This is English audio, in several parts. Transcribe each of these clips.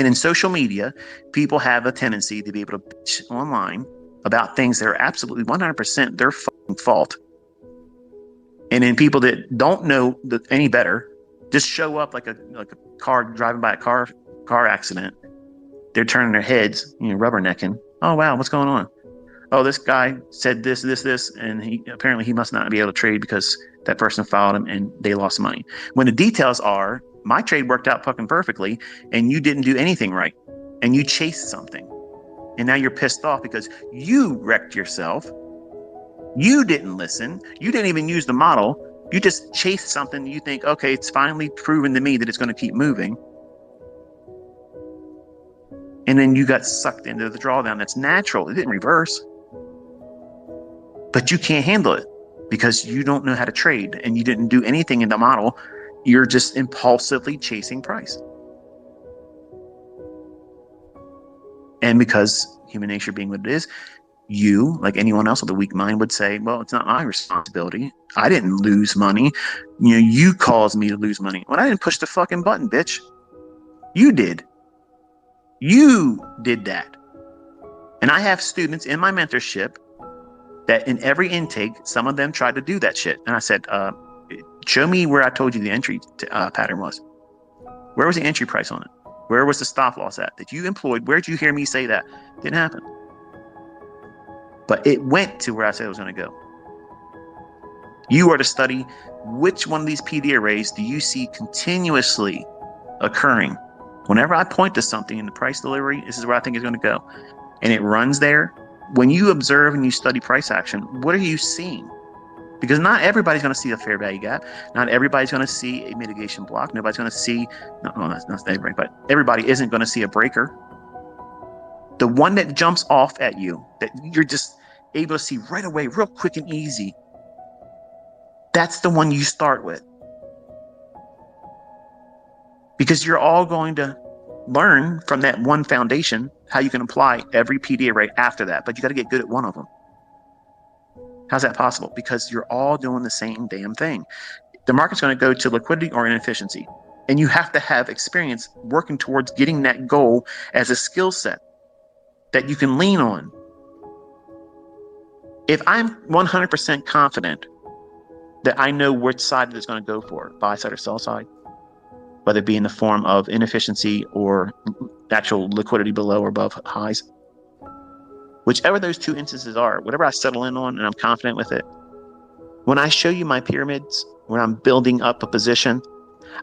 And in social media, people have a tendency to be able to bitch online about things that are absolutely 100% their fucking fault. And then people that don't know any better just show up like a car driving by a car accident. They're turning their heads, rubbernecking. Oh, wow, what's going on? Oh, this guy said this, and he must not be able to trade because that person followed him and they lost money. When the details are, my trade worked out fucking perfectly and you didn't do anything right and you chased something. And now you're pissed off because you wrecked yourself. You didn't listen. You didn't even use the model. You just chased something. You think, okay, it's finally proven to me that it's going to keep moving. And then you got sucked into the drawdown. That's natural. It didn't reverse. But you can't handle it because you don't know how to trade and you didn't do anything in the model. You're just impulsively chasing price. And because human nature being what it is, you, like anyone else with a weak mind, would say, well, it's not my responsibility. I didn't lose money. You caused me to lose money. Well, I didn't push the fucking button, bitch. You did. You did that. And I have students in my mentorship that in every intake, some of them tried to do that shit. And I said, show me where I told you the entry pattern was. Where was the entry price on it? Where was the stop loss at that you employed? Where did you hear me say that? Didn't happen. But it went to where I said it was going to go. You are to study which one of these PD arrays do you see continuously occurring. Whenever I point to something in the price delivery, this is where I think it's going to go. And it runs there. When you observe and you study price action, what are you seeing? Because not everybody's going to see a fair value gap. Not everybody's going to see a mitigation block. Nobody's going to see, not everybody, but everybody isn't going to see a breaker. The one that jumps off at you, that you're just able to see right away, real quick and easy, that's the one you start with. Because you're all going to learn from that one foundation how you can apply every PD array after that, but you got to get good at one of them. How's that possible? Because you're all doing the same damn thing. The market's going to go to liquidity or inefficiency, and you have to have experience working towards getting that goal as a skill set that you can lean on. If I'm 100% confident that I know which side it's going to go for, buy side or sell side, whether it be in the form of inefficiency or actual liquidity below or above highs, whichever those two instances are, whatever I settle in on and I'm confident with it, when I show you my pyramids, when I'm building up a position,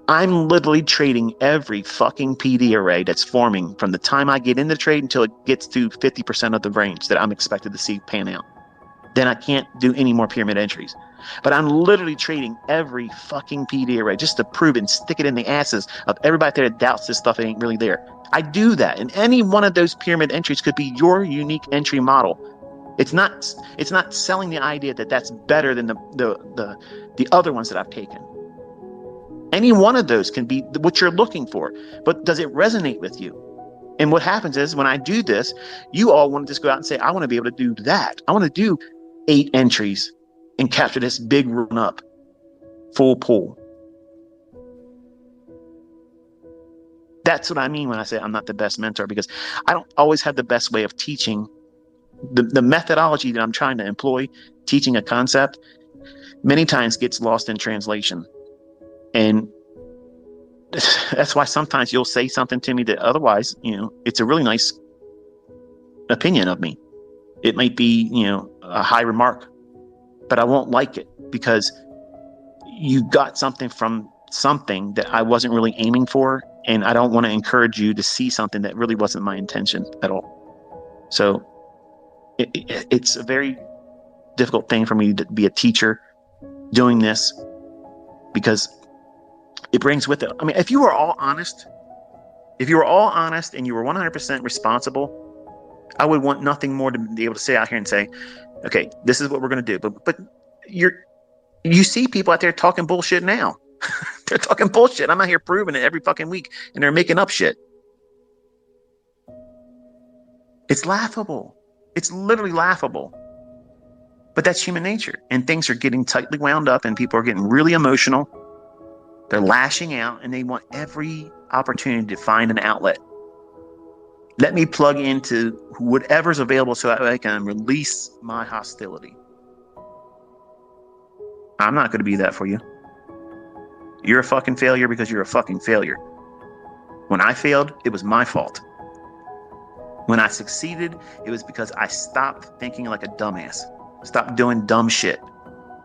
I'm literally trading every fucking PD array that's forming from the time I get in the trade until it gets to 50% of the range that I'm expected to see pan out. Then I can't do any more pyramid entries. But I'm literally trading every fucking PD array just to prove and stick it in the asses of everybody there that doubts this stuff ain't really there. I do that, and any one of those pyramid entries could be your unique entry model. It's not selling the idea that that's better than the other ones that I've taken. Any one of those can be what you're looking for, but does it resonate with you? And what happens is when I do this, you all want to just go out and say, I want to be able to do that. I want to do 8 entries and capture this big run up, full pull. That's what I mean when I say I'm not the best mentor, because I don't always have the best way of teaching. The methodology that I'm trying to employ, teaching a concept, many times gets lost in translation. And that's why sometimes you'll say something to me that otherwise, it's a really nice opinion of me. It might be, a high remark, but I won't like it because you got something from something that I wasn't really aiming for. And I don't want to encourage you to see something that really wasn't my intention at all. So it's a very difficult thing for me to be a teacher doing this, because it brings with it. I mean, if you were all honest and you were 100% responsible, I would want nothing more to be able to sit out here and say, okay, this is what we're going to do. But you see people out there talking bullshit now. They're talking bullshit. I'm out here proving it every fucking week, and they're making up shit. It's laughable. It's literally laughable. But that's human nature. And things are getting tightly wound up, and people are getting really emotional. They're lashing out, and they want every opportunity to find an outlet. Let me plug into whatever's available so that I can release my hostility. I'm not going to be that for you. You're a fucking failure because you're a fucking failure. When I failed, it was my fault. When I succeeded, it was because I stopped thinking like a dumbass. Stopped doing dumb shit.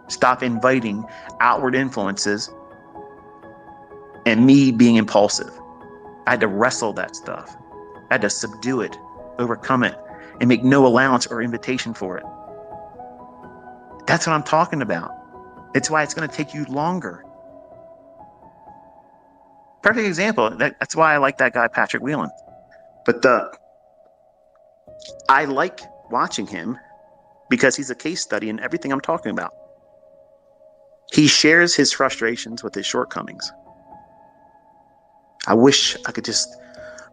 Stop inviting outward influences and me being impulsive. I had to wrestle that stuff. I had to subdue it, overcome it, and make no allowance or invitation for it. That's what I'm talking about. It's why it's going to take you longer. Perfect example. That's why I like that guy, Patrick Whelan. But I like watching him because he's a case study in everything I'm talking about. He shares his frustrations with his shortcomings. I wish I could just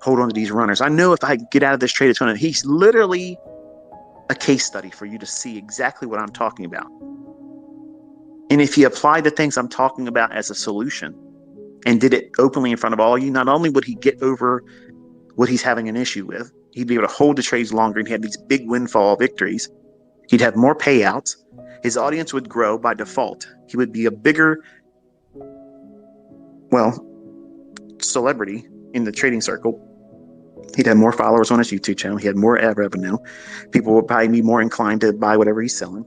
hold on to these runners. I know if I get out of this trade, he's literally a case study for you to see exactly what I'm talking about. And if he applied the things I'm talking about as a solution and did it openly in front of all of you, not only would he get over what he's having an issue with, he'd be able to hold the trades longer and have these big windfall victories. He'd have more payouts. His audience would grow by default. He would be a bigger, celebrity in the trading circle. He'd have more followers on his YouTube channel. He had more ad revenue. People would probably be more inclined to buy whatever he's selling.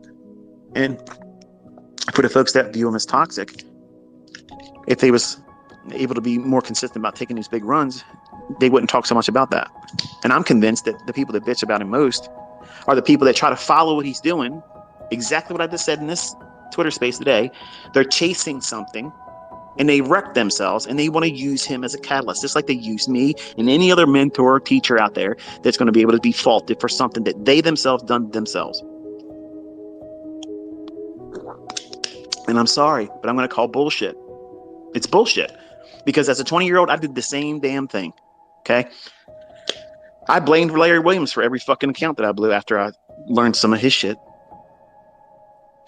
And for the folks that view him as toxic, if they was able to be more consistent about taking these big runs, they wouldn't talk so much about that. And I'm convinced that the people that bitch about him most are the people that try to follow what he's doing. Exactly what I just said in this Twitter space today. They're chasing something and they wreck themselves and they want to use him as a catalyst, just like they use me and any other mentor or teacher out there that's going to be able to be faulted for something that they themselves done themselves. And I'm sorry, but I'm going to call bullshit. It's bullshit. Because as a 20-year-old, I did the same damn thing. Okay? I blamed Larry Williams for every fucking account that I blew after I learned some of his shit.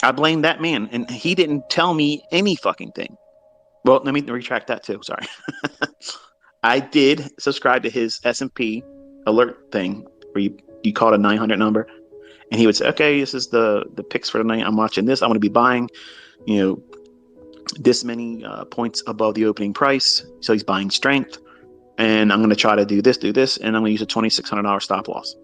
I blamed that man, and he didn't tell me any fucking thing. Well, let me retract that too. Sorry. I did subscribe to his S&P alert thing where you called a 900 number, and he would say, okay, this is the picks for the night. I'm watching this. I'm going to be buying, this many points above the opening price. So he's buying strength. And I'm going to try to do this, and I'm going to use a $2,600 stop loss.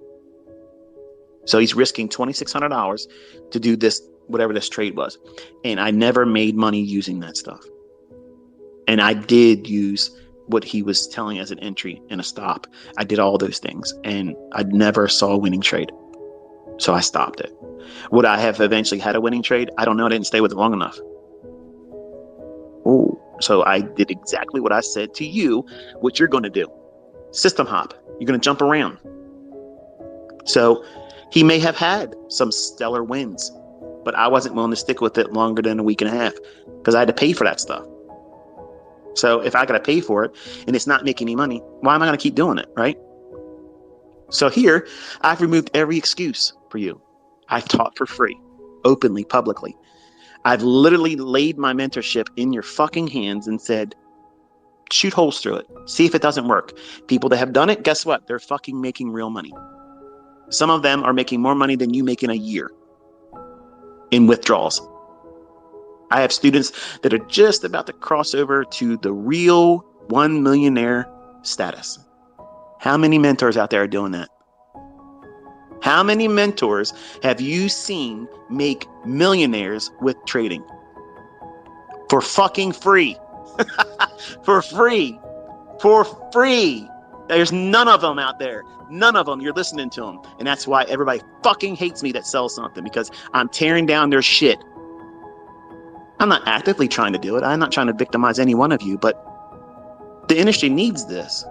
So he's risking $2,600 to do this, whatever this trade was. And I never made money using that stuff. And I did use what he was telling as an entry and a stop. I did all those things and I never saw a winning trade. So I stopped it. Would I have eventually had a winning trade? I don't know. I didn't stay with it long enough. Oh. So I did exactly what I said to you, what you're going to do. System hop. You're going to jump around. So he may have had some stellar wins, but I wasn't willing to stick with it longer than a week and a half because I had to pay for that stuff. So if I got to pay for it and it's not making any money, why am I going to keep doing it, right? So here, I've removed every excuse for you. I've taught for free, openly, publicly. I've literally laid my mentorship in your fucking hands and said, shoot holes through it. See if it doesn't work. People that have done it, guess what? They're fucking making real money. Some of them are making more money than you make in a year in withdrawals. I have students that are just about to cross over to the real 1 millionaire status. How many mentors out there are doing that? How many mentors have you seen make millionaires with trading? For fucking free. For free. For free. There's none of them out there. None of them. You're listening to them. And that's why everybody fucking hates me that sells something, because I'm tearing down their shit. I'm not actively trying to do it. I'm not trying to victimize any one of you, but the industry needs this.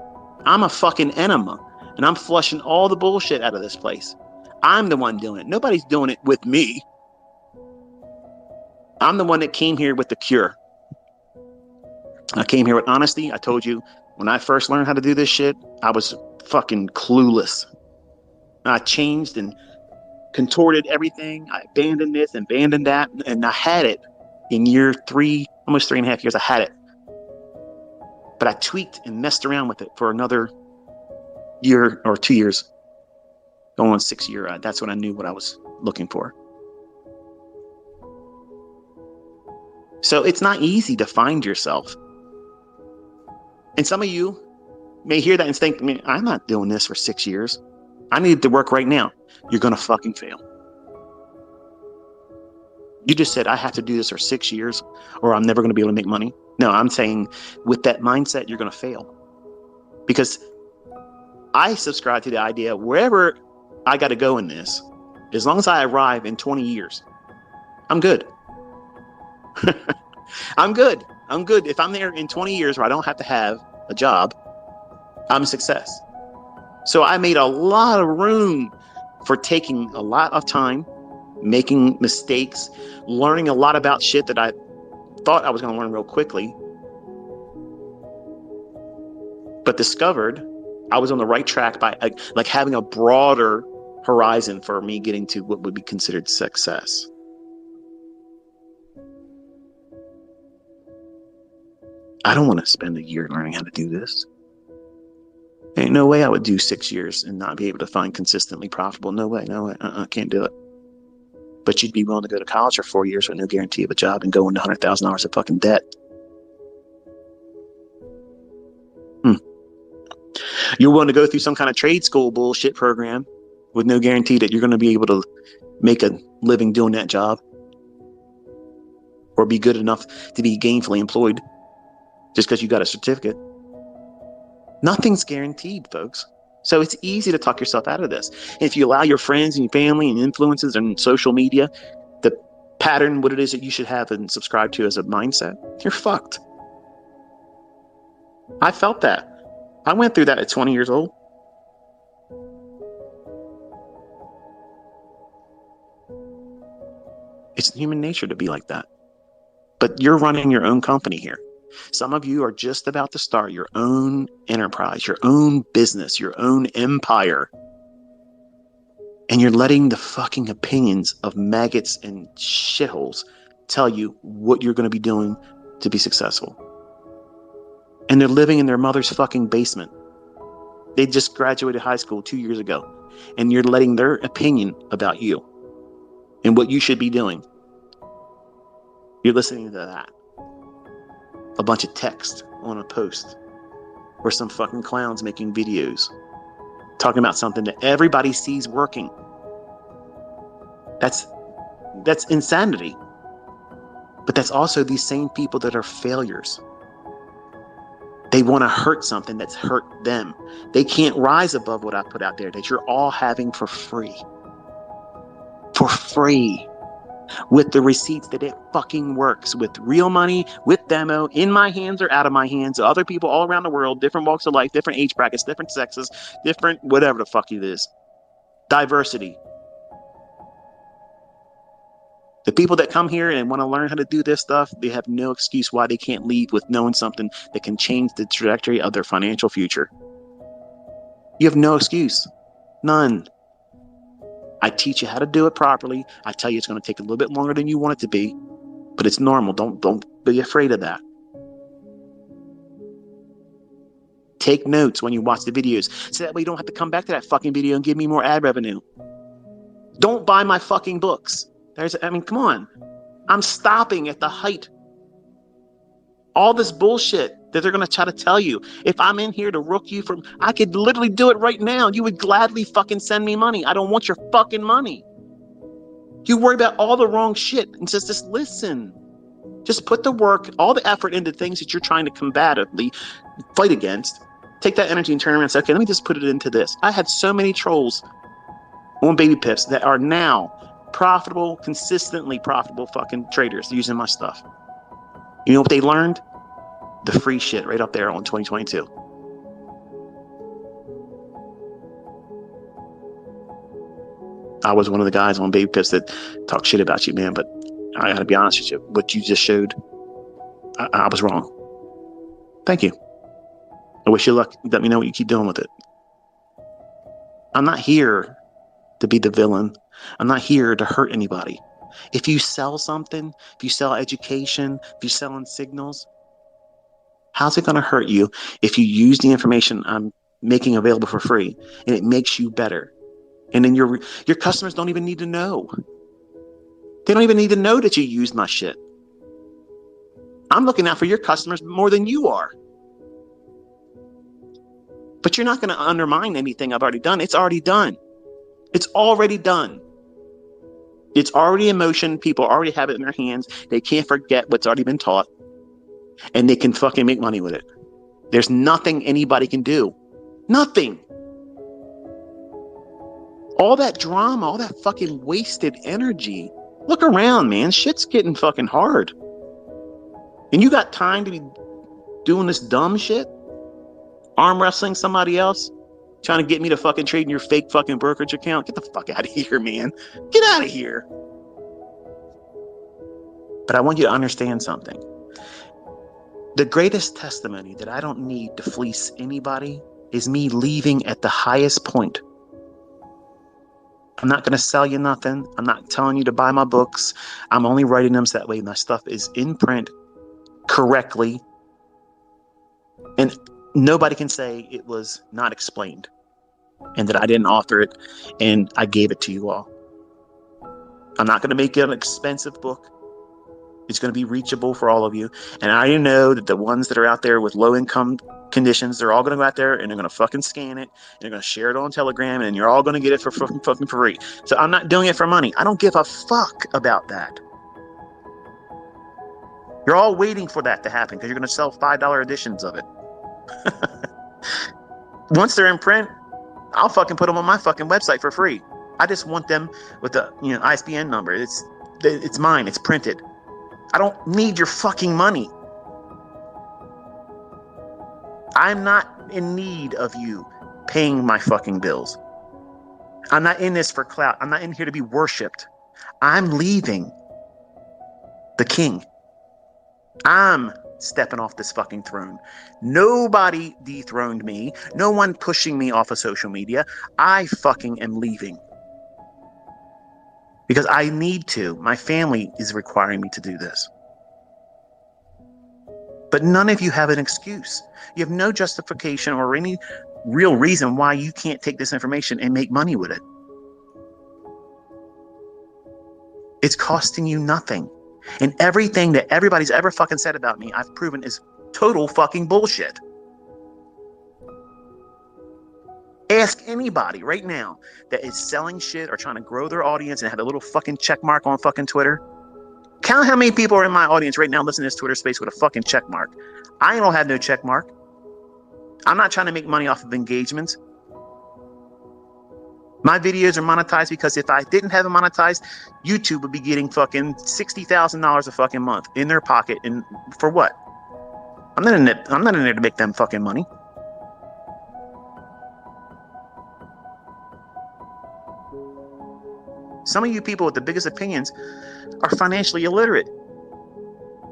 I'm a fucking enema. And I'm flushing all the bullshit out of this place. I'm the one doing it. Nobody's doing it with me. I'm the one that came here with the cure. I came here with honesty. I told you, when I first learned how to do this shit, I was fucking clueless. I changed and contorted everything. I abandoned this and abandoned that. And I had it in year 3, almost 3.5 years. I had it. But I tweaked and messed around with it for another year or 2 years, going on 6 year. That's when I knew what I was looking for. So it's not easy to find yourself. And some of you may hear that and think, man, I'm not doing this for 6 years. I need to work right now. You're going to fucking fail. You just said, I have to do this for 6 years or I'm never going to be able to make money. No, I'm saying with that mindset, you're going to fail. Because I subscribe to the idea wherever I got to go in this, as long as I arrive in 20 years, I'm good. I'm good. I'm good. If I'm there in 20 years where I don't have to have a job, I'm a success. So I made a lot of room for taking a lot of time, making mistakes, learning a lot about shit that I thought I was going to learn real quickly, but discovered I was on the right track by like having a broader horizon for me getting to what would be considered success. I don't want to spend a year learning how to do this. Ain't no way I would do 6 years and not be able to find consistently profitable. No way, no way. Can't do it. But you'd be willing to go to college for 4 years with no guarantee of a job and go into $100,000 of fucking debt. You're willing to go through some kind of trade school bullshit program with no guarantee that you're going to be able to make a living doing that job or be good enough to be gainfully employed just because you got a certificate. Nothing's guaranteed, folks. So it's easy to talk yourself out of this. If you allow your friends and your family and influences and social media to pattern what it is that you should have and subscribe to as a mindset, you're fucked. I felt that. I went through that at 20 years old. It's human nature to be like that. But you're running your own company here. Some of you are just about to start your own enterprise, your own business, your own empire. And you're letting the fucking opinions of maggots and shitholes tell you what you're going to be doing to be successful. And they're living in their mother's fucking basement. They just graduated high school 2 years ago. And you're letting their opinion about you and what you should be doing. You're listening to that. A bunch of text on a post or some fucking clowns making videos talking about something that everybody sees working. That's insanity. But that's also these same people that are failures. They want to hurt something that's hurt them. They can't rise above what I put out there that you're all having for free. For free. With the receipts that it fucking works, with real money, with demo, in my hands or out of my hands, other people all around the world, different walks of life, different age brackets, different sexes, different whatever the fuck it is. Diversity. The people that come here and want to learn how to do this stuff, they have no excuse why they can't leave with knowing something that can change the trajectory of their financial future. You have no excuse. None. I teach you how to do it properly. I tell you it's going to take a little bit longer than you want it to be, but it's normal. Don't be afraid of that. Take notes when you watch the videos, so that way you don't have to come back to that fucking video and give me more ad revenue. Don't buy my fucking books. Come on. I'm stopping at the height. All this bullshit that they're going to try to tell you. If I'm in here to rook you from, I could literally do it right now. You would gladly fucking send me money. I don't want your fucking money. You worry about all the wrong shit and just listen. Just put the work, all the effort into things that you're trying to combatively fight against. Take that energy and turn around and say, okay, let me just put it into this. I had so many trolls on Baby Pips that are now profitable, consistently profitable fucking traders using my stuff. You know what they learned? The free shit right up there on 2022. I was one of the guys on Baby Pips that talk shit about you, man, but I gotta be honest with you. What you just showed, I was wrong. Thank you. I wish you luck. Let me know what you keep doing with it. I'm not here to be the villain. I'm not here to hurt anybody. If you sell something, if you sell education, if you're selling signals, how's it going to hurt you if you use the information I'm making available for free, and it makes you better. And then your customers don't even need to know. They don't even need to know that you use my shit. I'm looking out for your customers more than you are. But you're not going to undermine anything I've already done. It's already done. It's already done. It's already in motion. People already have it in their hands. They can't forget what's already been taught. And they can fucking make money with it. There's nothing anybody can do. Nothing. All that drama, all that fucking wasted energy. Look around, man. Shit's getting fucking hard. And you got time to be doing this dumb shit? Arm wrestling somebody else? Trying to get me to fucking trade in your fake fucking brokerage account? Get the fuck out of here, man. Get out of here. But I want you to understand something. The greatest testimony that I don't need to fleece anybody is me leaving at the highest point. I'm not going to sell you nothing. I'm not telling you to buy my books. I'm only writing them so that way my stuff is in print correctly. And nobody can say it was not explained and that I didn't author it and I gave it to you all. I'm not going to make it an expensive book. It's going to be reachable for all of you. And I know that the ones that are out there with low income conditions, they're all going to go out there and they're going to fucking scan it. And they're going to share it on Telegram and you're all going to get it for fucking free. So I'm not doing it for money. I don't give a fuck about that. You're all waiting for that to happen because you're going to sell $5 editions of it. Once they're in print, I'll fucking put them on my fucking website for free. I just want them with the ISBN number. It's mine. It's printed. I don't need your fucking money. I'm not in need of you paying my fucking bills. I'm not in this for clout. I'm not in here to be worshipped. I'm leaving the king. I'm stepping off this fucking throne. Nobody dethroned me. No one pushing me off of social media. I fucking am leaving. Because I need to. My family is requiring me to do this. But none of you have an excuse. You have no justification or any real reason why you can't take this information and make money with it. It's costing you nothing. And everything that everybody's ever fucking said about me, I've proven is total fucking bullshit. Ask anybody right now that is selling shit or trying to grow their audience and have a little fucking check mark on fucking Twitter. Count how many people are in my audience right now listening to this Twitter space with a fucking check mark. I don't have no check mark. I'm not trying to make money off of engagements. My videos are monetized because if I didn't have it monetized, YouTube would be getting fucking $60,000 a fucking month in their pocket. And for what? I'm not in there to make them fucking money. Some of you people with the biggest opinions are financially illiterate.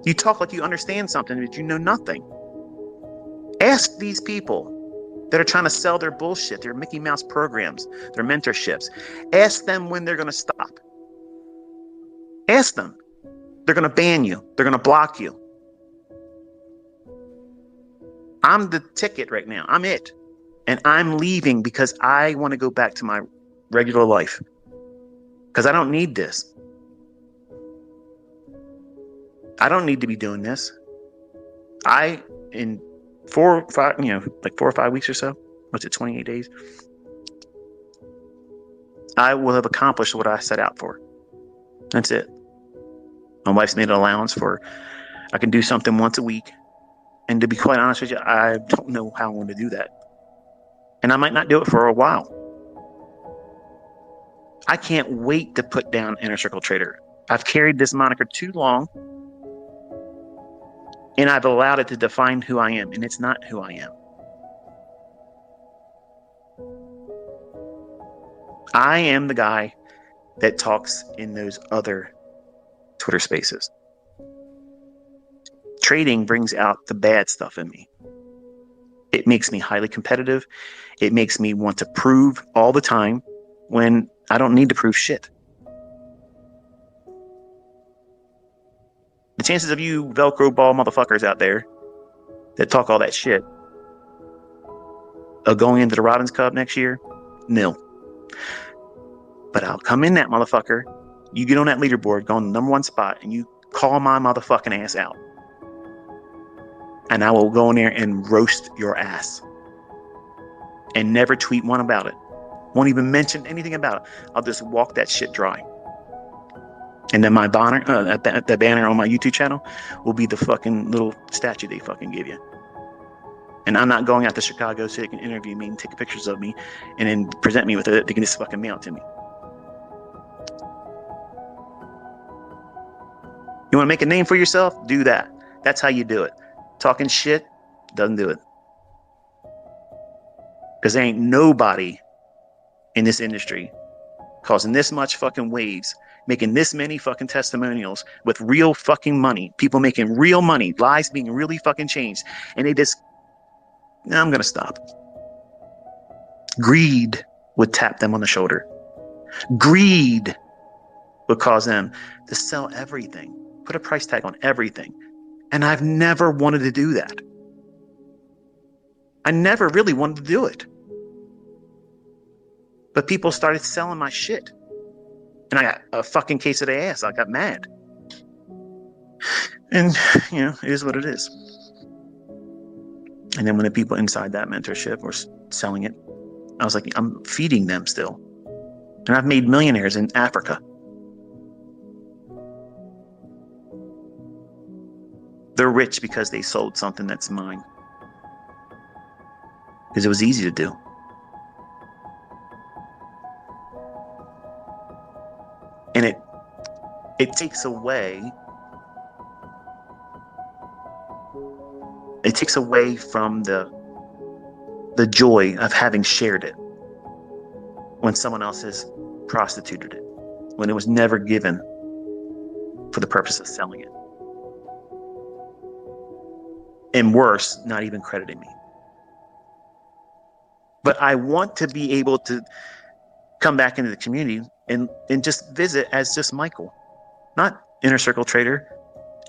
You talk like you understand something, but you know nothing. Ask these people that are trying to sell their bullshit, their Mickey Mouse programs, their mentorships. Ask them when they're going to stop. Ask them. They're going to ban you. They're going to block you. I'm the ticket right now. I'm it. And I'm leaving because I want to go back to my regular life. Because I don't need this. I don't need to be doing this. In 4 or 5 weeks or so, what's it, 28 days? I will have accomplished what I set out for. That's it. My wife's made an allowance for, I can do something once a week. And to be quite honest with you, I don't know how I'm going to do that. And I might not do it for a while. I can't wait to put down Inner Circle Trader. I've carried this moniker too long. And I've allowed it to define who I am. And it's not who I am. I am the guy that talks in those other Twitter spaces. Trading brings out the bad stuff in me. It makes me highly competitive. It makes me want to prove all the time when I don't need to prove shit. The chances of you Velcro ball motherfuckers out there that talk all that shit going into the Robbins Cup next year, nil. But I'll come in that motherfucker. You get on that leaderboard, go on the #1 spot, and you call my motherfucking ass out. And I will go in there and roast your ass. And never tweet one about it. Won't even mention anything about it. I'll just walk that shit dry. And then my banner, the banner on my YouTube channel will be the fucking little statue they fucking give you. And I'm not going out to Chicago so they can interview me and take pictures of me and then present me with it. They can just fucking mail it to me. You want to make a name for yourself? Do that. That's how you do it. Talking shit doesn't do it. Because there ain't nobody in this industry causing this much fucking waves, making this many fucking testimonials with real fucking money, people making real money, lives being really fucking changed. And they just, no, I'm going to stop. Greed would tap them on the shoulder. Greed would cause them to sell everything, put a price tag on everything. And I've never wanted to do that. I never really wanted to do it. But people started selling my shit. And I got a fucking case of the ass. I got mad. And, you know, it is what it is. And then when the people inside that mentorship were selling it, I was like, I'm feeding them still. And I've made millionaires in Africa. They're rich because they sold something that's mine. Because it was easy to do. And it takes away from the joy of having shared it when someone else has prostituted it, when it was never given for the purpose of selling it. And worse, not even crediting me. But I want to be able to come back into the community and just visit as just Michael, not inner circle trader,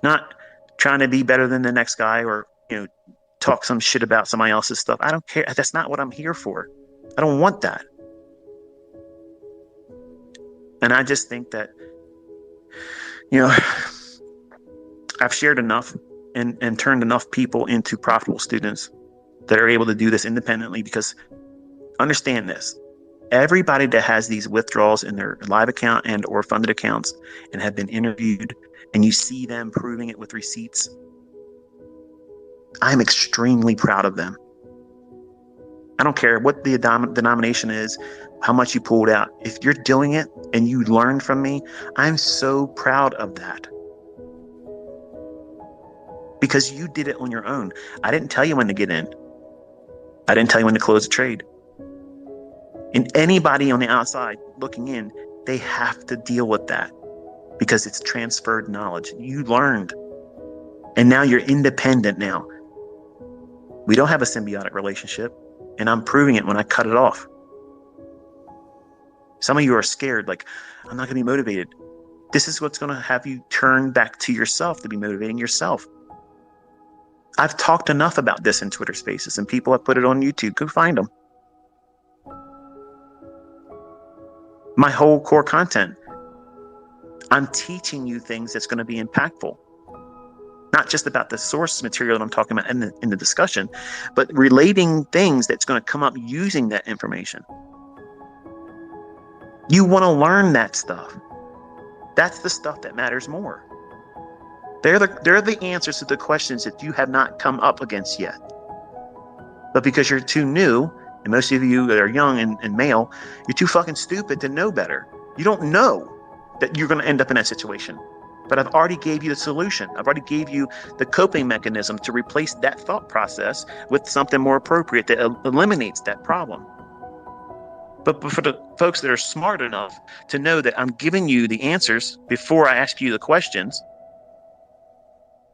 not trying to be better than the next guy or, you know, talk some shit about somebody else's stuff. I don't care. That's not what I'm here for. I don't want that. And I just think that, you know, I've shared enough and turned enough people into profitable students that are able to do this independently, because understand this. Everybody that has these withdrawals in their live account and or funded accounts and have been interviewed, and you see them proving it with receipts, I'm extremely proud of them. I don't care what the denomination is, how much you pulled out. If you're doing it and you learn from me, I'm so proud of that. Because you did it on your own. I didn't tell you when to get in. I didn't tell you when to close a trade. And anybody on the outside looking in, they have to deal with that because it's transferred knowledge. You learned. And now you're independent now. We don't have a symbiotic relationship. And I'm proving it when I cut it off. Some of you are scared, like, I'm not going to be motivated. This is what's going to have you turn back to yourself to be motivating yourself. I've talked enough about this in Twitter Spaces, and people have put it on YouTube. Go find them. My whole core content, I'm teaching you things that's going to be impactful. Not just about the source material that I'm talking about in the discussion, but relating things that's going to come up using that information. You want to learn that stuff. That's the stuff that matters more. They're the answers to the questions that you have not come up against yet. But because you're too new, and most of you that are young and male, you're too fucking stupid to know better. You don't know that you're going to end up in that situation. But I've already gave you the solution. I've already gave you the coping mechanism to replace that thought process with something more appropriate that eliminates that problem. But for the folks that are smart enough to know that I'm giving you the answers before I ask you the questions,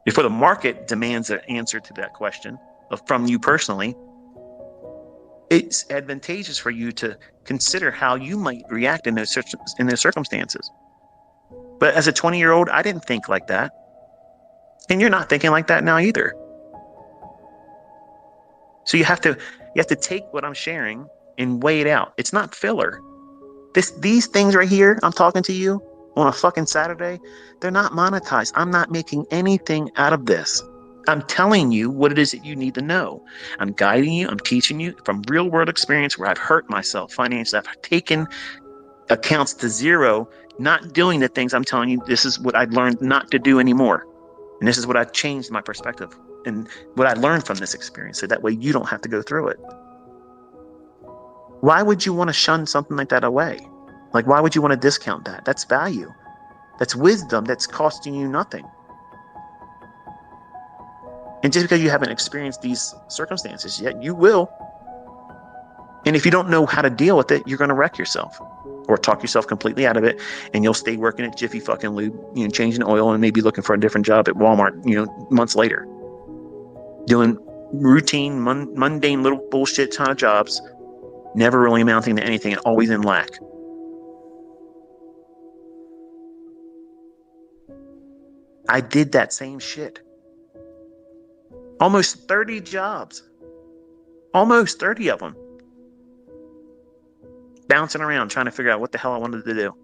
before the market demands an answer to that question from you personally, it's advantageous for you to consider how you might react in those circumstances. But as a 20-year-old, I didn't think like that. And you're not thinking like that now either. So you have to You have to take what I'm sharing and weigh it out. It's not filler. These things right here, I'm talking to you on a fucking Saturday, they're not monetized. I'm not making anything out of this. I'm telling you what it is that you need to know. I'm guiding you. I'm teaching you from real world experience where I've hurt myself financially. I've taken accounts to zero, not doing the things I'm telling you. This is what I've learned not to do anymore. And this is what I've changed my perspective and what I learned from this experience. So that way you don't have to go through it. Why would you want to shun something like that away? Like, why would you want to discount that? That's value. That's wisdom that's costing you nothing. And just because you haven't experienced these circumstances yet, you will. And if you don't know how to deal with it, you're going to wreck yourself or talk yourself completely out of it. And you'll stay working at Jiffy fucking Lube, changing oil and maybe looking for a different job at Walmart, months later. Doing routine, mundane little bullshit ton of jobs, never really amounting to anything and always in lack. I did that same shit. Almost 30 jobs. Almost 30 of them. Bouncing around trying to figure out what the hell I wanted to do.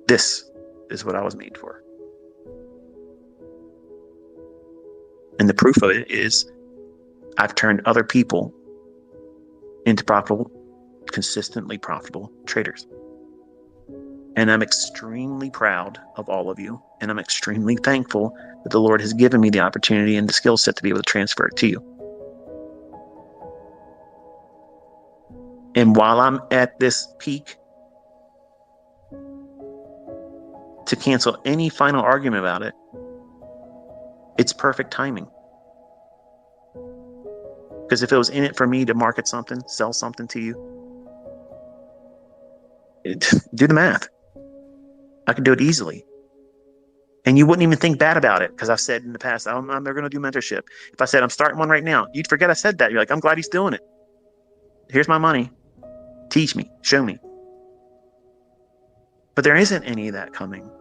This is what I was made for. And the proof of it is I've turned other people into profitable, consistently profitable traders. And I'm extremely proud of all of you. And I'm extremely thankful that the Lord has given me the opportunity and the skill set to be able to transfer it to you. And while I'm at this peak, to cancel any final argument about it, it's perfect timing. Because if it was in it for me to market something, sell something to you, do the math. I could do it easily. And you wouldn't even think bad about it because I've said in the past, they're going to do mentorship. If I said I'm starting one right now, you'd forget I said that. You're like, I'm glad he's doing it. Here's my money. Teach me. Show me. But there isn't any of that coming.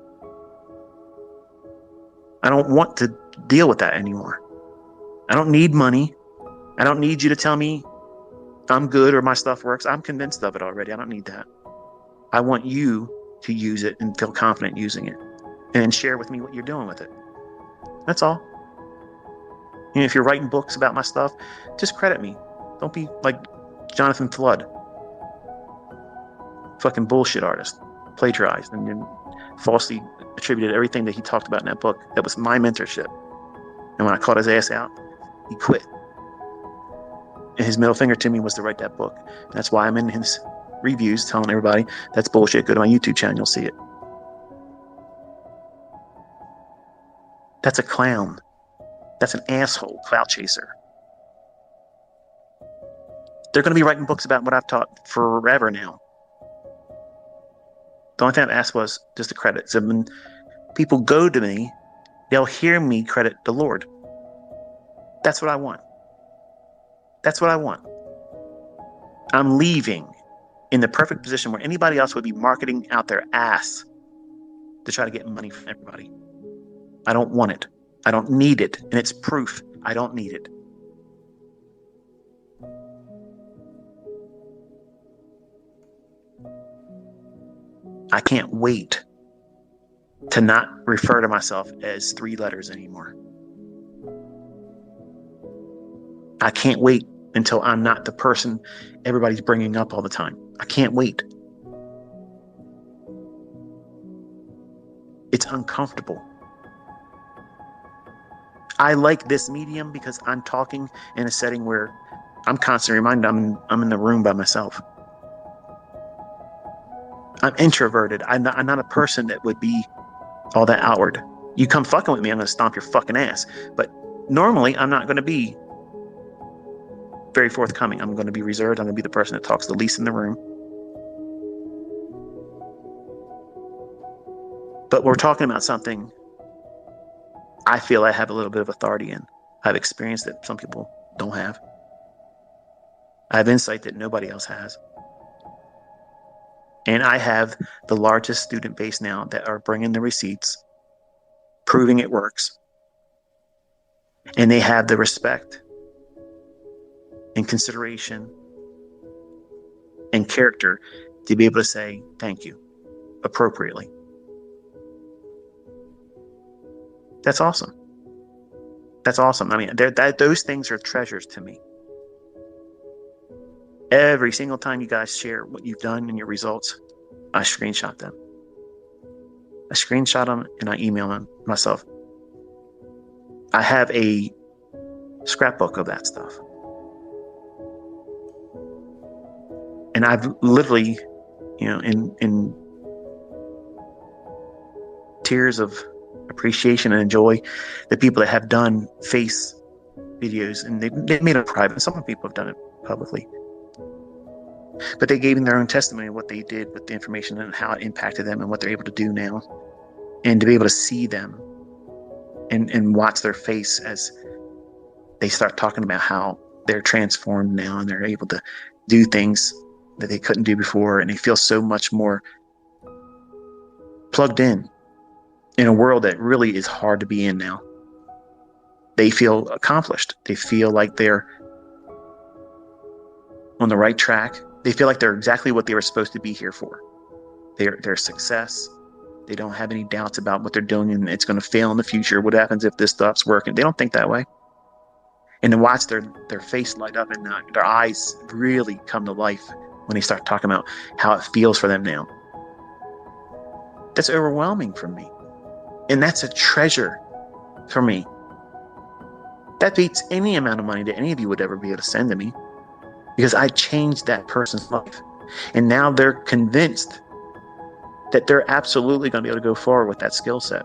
I don't want to deal with that anymore. I don't need money. I don't need you to tell me I'm good or my stuff works. I'm convinced of it already. I don't need that. I want you to use it and feel confident using it and share with me what you're doing with it. That's all. If you're writing books about my stuff, just credit me. Don't be like Jonathan Flood. Fucking bullshit artist. Plagiarized and then falsely attributed everything that he talked about in that book. That was my mentorship. And when I caught his ass out, he quit. And his middle finger to me was to write that book. And that's why I'm in his reviews telling everybody that's bullshit. Go to my YouTube channel, you'll see it. That's a clown. That's an asshole clout chaser. They're going to be writing books about what I've taught forever now. The only thing I've asked was just the credit. So when people go to me, they'll hear me credit the Lord. That's what I want. That's what I want. I'm leaving in the perfect position where anybody else would be marketing out their ass to try to get money from everybody. I don't want it. I don't need it. And it's proof I don't need it. I can't wait to not refer to myself as 3 letters anymore. I can't wait until I'm not the person everybody's bringing up all the time. I can't wait. It's uncomfortable. I like this medium because I'm talking in a setting where I'm constantly reminded I'm in the room by myself. I'm introverted. I'm not a person that would be all that outward. You come fucking with me, I'm going to stomp your fucking ass. But normally, I'm not going to be very forthcoming. I'm going to be reserved. I'm going to be the person that talks the least in the room. But we're talking about something I feel I have a little bit of authority in. I have experience that some people don't have. I have insight that nobody else has. And I have the largest student base now that are bringing the receipts, proving it works. And they have the respect and consideration and character to be able to say thank you appropriately. That's awesome. That's awesome. I mean, those things are treasures to me. Every single time you guys share what you've done and your results, I screenshot them. I screenshot them and I email them myself. I have a scrapbook of that stuff. And I've literally, in tears of appreciation and joy, the people that have done face videos, and they made it private. Some people have done it publicly, but they gave in their own testimony of what they did with the information and how it impacted them and what they're able to do now. And to be able to see them and watch their face as they start talking about how they're transformed now and they're able to do things that they couldn't do before, and they feel so much more plugged in a world that really is hard to be in now. They feel accomplished. They feel like they're on the right track. They feel like they're exactly what they were supposed to be here for. Their success. They don't have any doubts about what they're doing and it's going to fail in the future. What happens if this stops working? They don't think that way. And to watch their face light up and their eyes really come to life when they start talking about how it feels for them now. That's overwhelming for me. And that's a treasure for me. That beats any amount of money that any of you would ever be able to send to me, because I changed that person's life. And now they're convinced that they're absolutely going to be able to go forward with that skill set.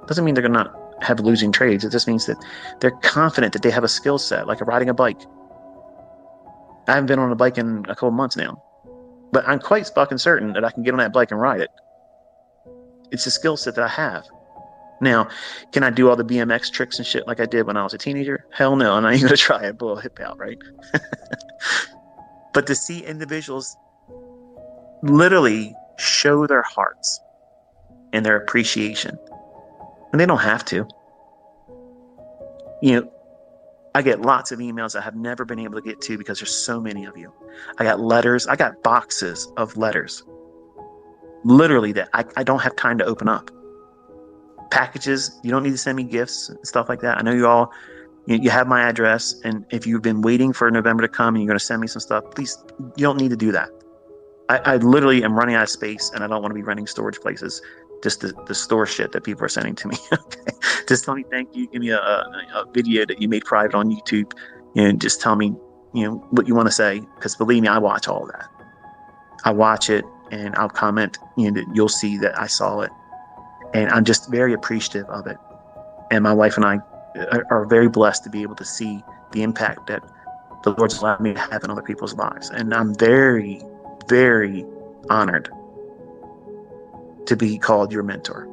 Doesn't mean they're going to not have losing trades. It just means that they're confident that they have a skill set, like riding a bike. I haven't been on a bike in a couple months now, but I'm quite fucking certain that I can get on that bike and ride it. It's a skill set that I have. Now, can I do all the BMX tricks and shit like I did when I was a teenager? Hell no, I'm not even going to try it. Blow a hip out, right? But to see individuals literally show their hearts and their appreciation, and they don't have to. I get lots of emails I have never been able to get to because there's so many of you. I got letters. I got boxes of letters, literally, that I don't have time to open up. Packages. You don't need to send me gifts and stuff like that. I know you all, you have my address, and if you've been waiting for November to come and you're going to send me some stuff, please, you don't need to do that. I literally am running out of space, and I don't want to be renting storage places just to store shit that people are sending to me. Okay? Just tell me thank you. Give me a video that you made private on YouTube, and just tell me what you want to say, because believe me, I watch all of that. I watch it, and I'll comment. That you'll see that I saw it, and I'm just very appreciative of it. And my wife and I are very blessed to be able to see the impact that the Lord's allowed me to have in other people's lives, and I'm very, very honored to be called your mentor.